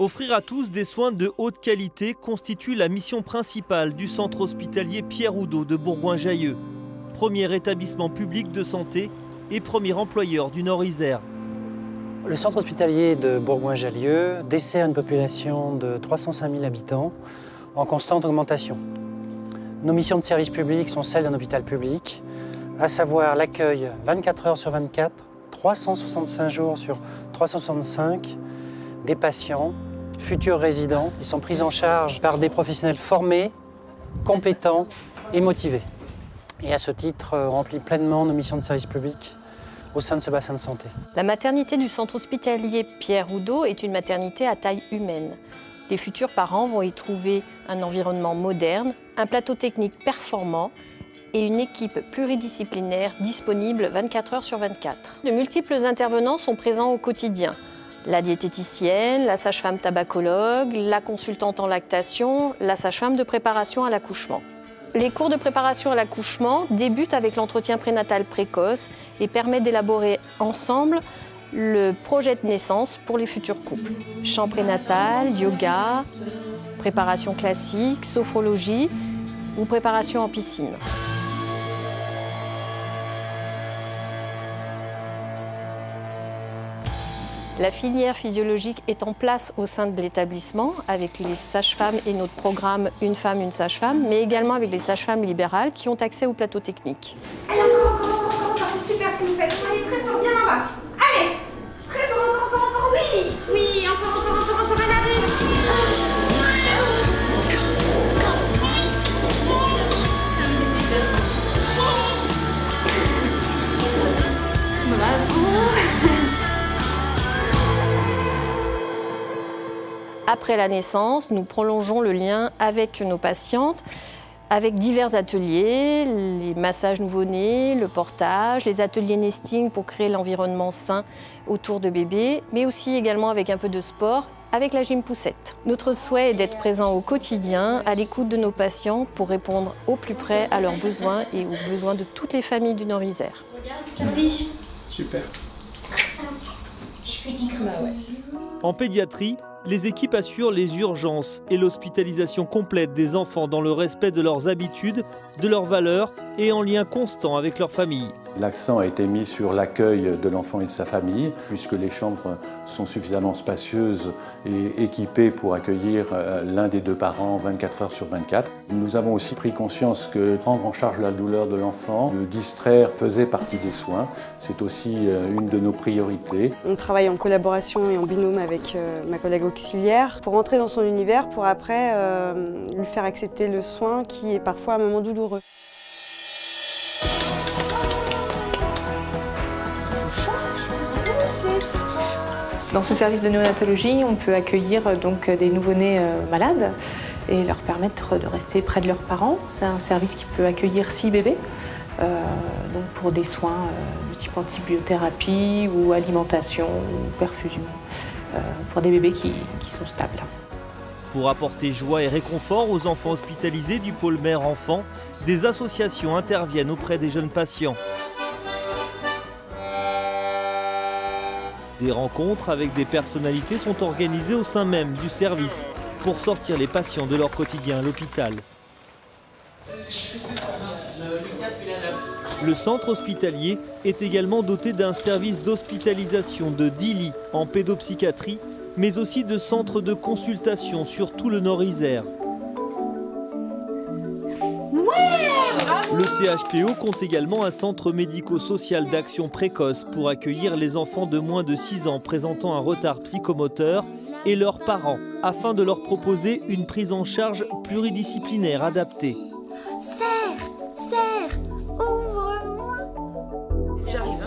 Offrir à tous des soins de haute qualité constitue la mission principale du centre hospitalier Pierre Oudot de Bourgoin-Jallieu. Premier établissement public de santé et premier employeur du Nord-Isère. Le centre hospitalier de Bourgoin-Jallieu dessert une population de 305 000 habitants en constante augmentation. Nos missions de service public sont celles d'un hôpital public, à savoir l'accueil 24 heures sur 24, 365 jours sur 365 des patients, futurs résidents. Ils sont pris en charge par des professionnels formés, compétents et motivés. Et à ce titre, on remplit pleinement nos missions de service public au sein de ce bassin de santé. La maternité du centre hospitalier Pierre Oudot est une maternité à taille humaine. Les futurs parents vont y trouver un environnement moderne, un plateau technique performant et une équipe pluridisciplinaire disponible 24 heures sur 24. De multiples intervenants sont présents au quotidien. La diététicienne, la sage-femme tabacologue, la consultante en lactation, la sage-femme de préparation à l'accouchement. Les cours de préparation à l'accouchement débutent avec l'entretien prénatal précoce et permettent d'élaborer ensemble le projet de naissance pour les futurs couples. Chant prénatal, yoga, préparation classique, sophrologie ou préparation en piscine. La filière physiologique est en place au sein de l'établissement avec les sages-femmes et notre programme Une femme, une sage-femme, mais également avec les sages-femmes libérales qui ont accès au plateau technique. Allez, encore, c'est super ce que vous faites. Allez, très fort, bien en bas. Allez, très fort, encore, oui, oui, encore, à la rue. Après la naissance, nous prolongeons le lien avec nos patientes, avec divers ateliers, les massages nouveau-nés, le portage, les ateliers nesting pour créer l'environnement sain autour de bébés, mais aussi également avec un peu de sport, avec la gym poussette. Notre souhait est d'être présent au quotidien, à l'écoute de nos patients pour répondre au plus près à leurs besoins et aux besoins de toutes les familles du Nord-Isère. Super. En pédiatrie, les équipes assurent les urgences et l'hospitalisation complète des enfants dans le respect de leurs habitudes, de leurs valeurs et en lien constant avec leur famille. L'accent a été mis sur l'accueil de l'enfant et de sa famille, puisque les chambres sont suffisamment spacieuses et équipées pour accueillir l'un des deux parents 24 heures sur 24. Nous avons aussi pris conscience que prendre en charge la douleur de l'enfant, le distraire faisait partie des soins. C'est aussi une de nos priorités. On travaille en collaboration et en binôme avec ma collègue auxiliaire pour entrer dans son univers, pour après lui faire accepter le soin qui est parfois un moment douloureux. Dans ce service de néonatologie, on peut accueillir donc des nouveau-nés malades et leur permettre de rester près de leurs parents. C'est un service qui peut accueillir 6 bébés donc pour des soins de type antibiothérapie ou alimentation ou perfusion pour des bébés qui sont stables. Pour apporter joie et réconfort aux enfants hospitalisés du pôle mère-enfant, des associations interviennent auprès des jeunes patients. Des rencontres avec des personnalités sont organisées au sein même du service pour sortir les patients de leur quotidien à l'hôpital. Le centre hospitalier est également doté d'un service d'hospitalisation de 10 lits en pédopsychiatrie, mais aussi de centres de consultation sur tout le Nord-Isère. Le CHPO compte également un centre médico-social d'action précoce pour accueillir les enfants de moins de 6 ans présentant un retard psychomoteur et leurs parents, afin de leur proposer une prise en charge pluridisciplinaire adaptée. Serre, ouvre-moi. J'arrive.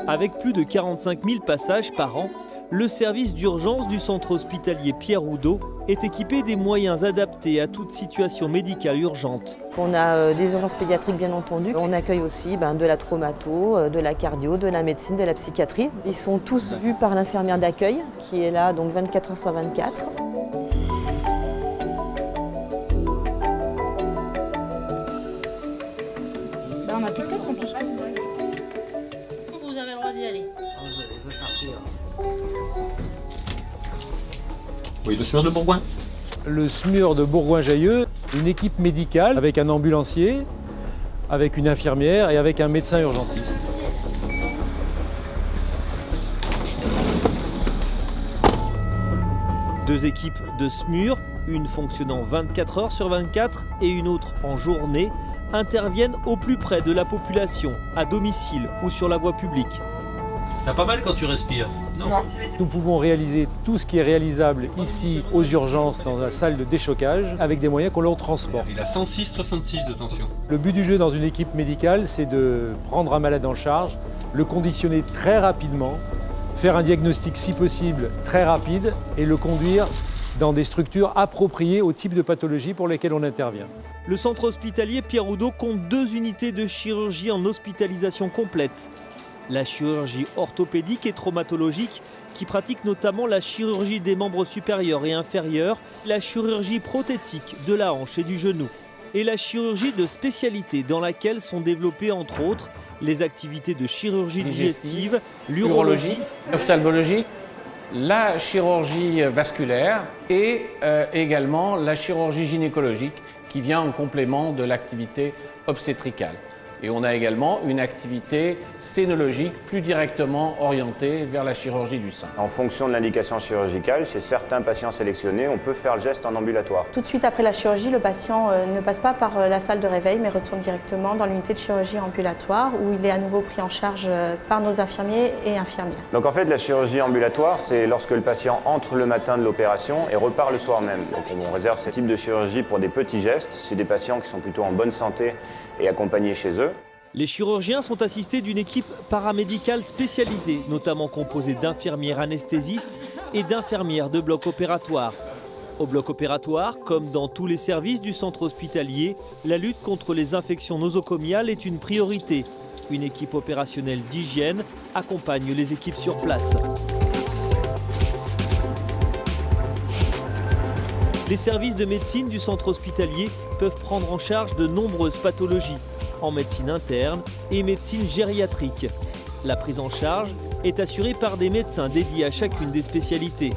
Avec plus de 45 000 passages par an, le service d'urgence du centre hospitalier Pierre Oudot est équipé des moyens adaptés à toute situation médicale urgente. On a des urgences pédiatriques bien entendu. On accueille aussi de la traumato, de la cardio, de la médecine, de la psychiatrie. Ils sont tous vus par l'infirmière d'accueil qui est là donc 24 heures sur 24. On n'a plus de place en plus. Vous avez le droit d'y aller. Oui, le SMUR de Bourgoin. Le SMUR de Bourgoin-Jallieu, une équipe médicale avec un ambulancier, avec une infirmière et avec un médecin urgentiste. Deux équipes de SMUR, une fonctionnant 24 heures sur 24 et une autre en journée, interviennent au plus près de la population, à domicile ou sur la voie publique. T'as pas mal quand tu respires? Non. Nous pouvons réaliser tout ce qui est réalisable ici aux urgences dans la salle de déchocage avec des moyens qu'on leur transporte. Il a 106-66 de tension. Le but du jeu dans une équipe médicale, c'est de prendre un malade en charge, le conditionner très rapidement, faire un diagnostic si possible très rapide et le conduire dans des structures appropriées au type de pathologie pour lesquelles on intervient. Le centre hospitalier Pierre Oudot compte 2 unités de chirurgie en hospitalisation complète. La chirurgie orthopédique et traumatologique qui pratique notamment la chirurgie des membres supérieurs et inférieurs, la chirurgie prothétique de la hanche et du genou, et la chirurgie de spécialité dans laquelle sont développées entre autres les activités de chirurgie digestive, l'urologie, l'ophtalmologie, la chirurgie vasculaire et également la chirurgie gynécologique qui vient en complément de l'activité obstétricale. Et on a également une activité scénologique plus directement orientée vers la chirurgie du sein. En fonction de l'indication chirurgicale, chez certains patients sélectionnés, on peut faire le geste en ambulatoire. Tout de suite après la chirurgie, le patient ne passe pas par la salle de réveil, mais retourne directement dans l'unité de chirurgie ambulatoire où il est à nouveau pris en charge par nos infirmiers et infirmières. Donc en fait, la chirurgie ambulatoire, c'est lorsque le patient entre le matin de l'opération et repart le soir même. Donc on réserve ce type de chirurgie pour des petits gestes, chez des patients qui sont plutôt en bonne santé et accompagnés chez eux. Les chirurgiens sont assistés d'une équipe paramédicale spécialisée, notamment composée d'infirmières anesthésistes et d'infirmières de bloc opératoire. Au bloc opératoire, comme dans tous les services du centre hospitalier, la lutte contre les infections nosocomiales est une priorité. Une équipe opérationnelle d'hygiène accompagne les équipes sur place. Les services de médecine du centre hospitalier peuvent prendre en charge de nombreuses pathologies, en médecine interne et médecine gériatrique. La prise en charge est assurée par des médecins dédiés à chacune des spécialités.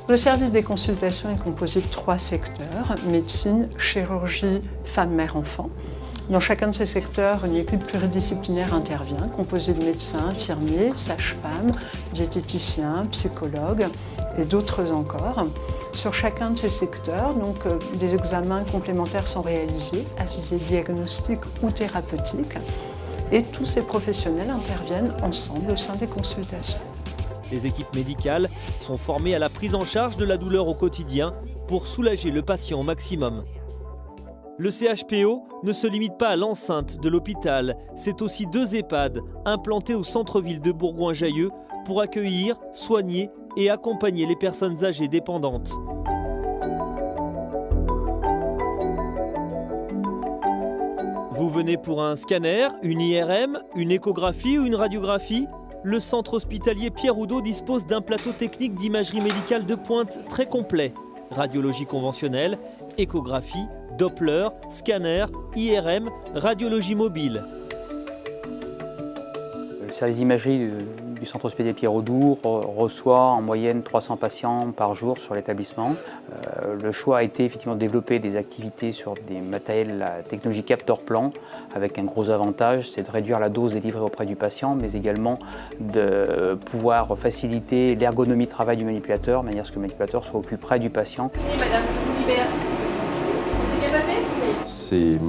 Le service des consultations est composé de 3 secteurs, médecine, chirurgie, femme, mère, enfant. Dans chacun de ces secteurs, une équipe pluridisciplinaire intervient, composée de médecins, infirmiers, sages-femmes, diététiciens, psychologues et d'autres encore. Sur chacun de ces secteurs, des examens complémentaires sont réalisés à visée diagnostique ou thérapeutique et tous ces professionnels interviennent ensemble au sein des consultations. Les équipes médicales sont formées à la prise en charge de la douleur au quotidien pour soulager le patient au maximum. Le CHPO ne se limite pas à l'enceinte de l'hôpital, c'est aussi 2 EHPAD implantés au centre-ville de Bourgoin-Jallieu pour accueillir, soigner et accompagner les personnes âgées dépendantes. Vous venez pour un scanner, une IRM, une échographie ou une radiographie? Le centre hospitalier Pierre Oudot dispose d'un plateau technique d'imagerie médicale de pointe très complet. Radiologie conventionnelle, échographie, Doppler, scanner, IRM, radiologie mobile. Le service d'imagerie du centre hospitalier Pierre Oudot reçoit en moyenne 300 patients par jour sur l'établissement. Le choix a été effectivement de développer des activités sur des matériels, la technologie capteur plan, avec un gros avantage, c'est de réduire la dose délivrée auprès du patient, mais également de pouvoir faciliter l'ergonomie de travail du manipulateur, de manière à ce que le manipulateur soit au plus près du patient. Oui, madame, je vous libère. C'est bien passé? Ces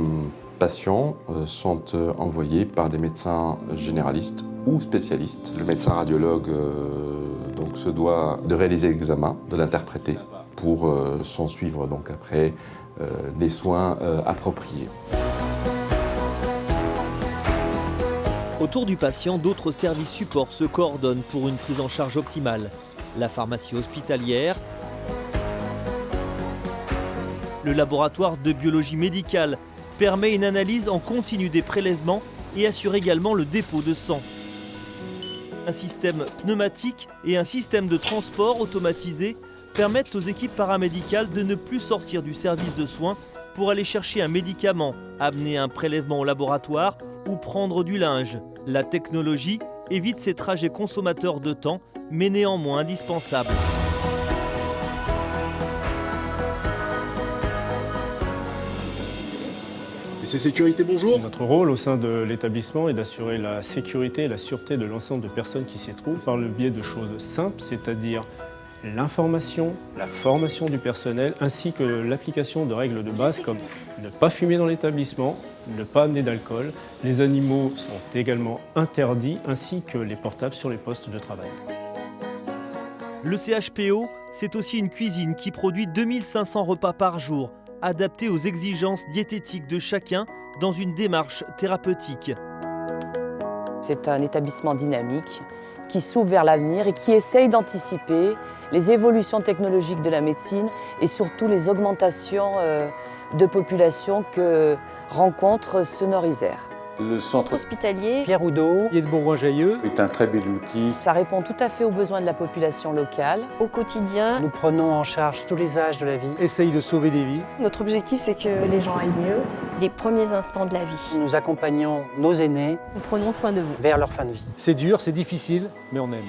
patients sont envoyés par des médecins généralistes ou spécialistes. Le médecin radiologue donc, se doit de réaliser l'examen, de l'interpréter pour s'en suivre donc, après des soins appropriés. Autour du patient, d'autres services supports se coordonnent pour une prise en charge optimale. La pharmacie hospitalière, le laboratoire de biologie médicale permet une analyse en continu des prélèvements et assure également le dépôt de sang. Un système pneumatique et un système de transport automatisé permettent aux équipes paramédicales de ne plus sortir du service de soins pour aller chercher un médicament, amener un prélèvement au laboratoire ou prendre du linge. La technologie évite ces trajets consommateurs de temps, mais néanmoins indispensables. C'est Sécurité, bonjour. Notre rôle au sein de l'établissement est d'assurer la sécurité et la sûreté de l'ensemble de personnes qui s'y trouvent par le biais de choses simples, c'est-à-dire l'information, la formation du personnel, ainsi que l'application de règles de base comme ne pas fumer dans l'établissement, ne pas amener d'alcool. Les animaux sont également interdits, ainsi que les portables sur les postes de travail. Le CHPO, c'est aussi une cuisine qui produit 2500 repas par jour, adaptés aux exigences diététiques de chacun dans une démarche thérapeutique. C'est un établissement dynamique qui s'ouvre vers l'avenir et qui essaye d'anticiper les évolutions technologiques de la médecine et surtout les augmentations de population que rencontre ce Nord-Isère. Le centre hospitalier Pierre Oudot de Bourgoin-Jallieu est un très bel outil. Ça répond tout à fait aux besoins de la population locale. Au quotidien, nous prenons en charge tous les âges de la vie. Essaye de sauver des vies. Notre objectif, c'est que les gens aillent mieux. Des premiers instants de la vie. Nous accompagnons nos aînés Nous prenons soin de vous. vers leur fin de vie. C'est dur, c'est difficile, mais on aime.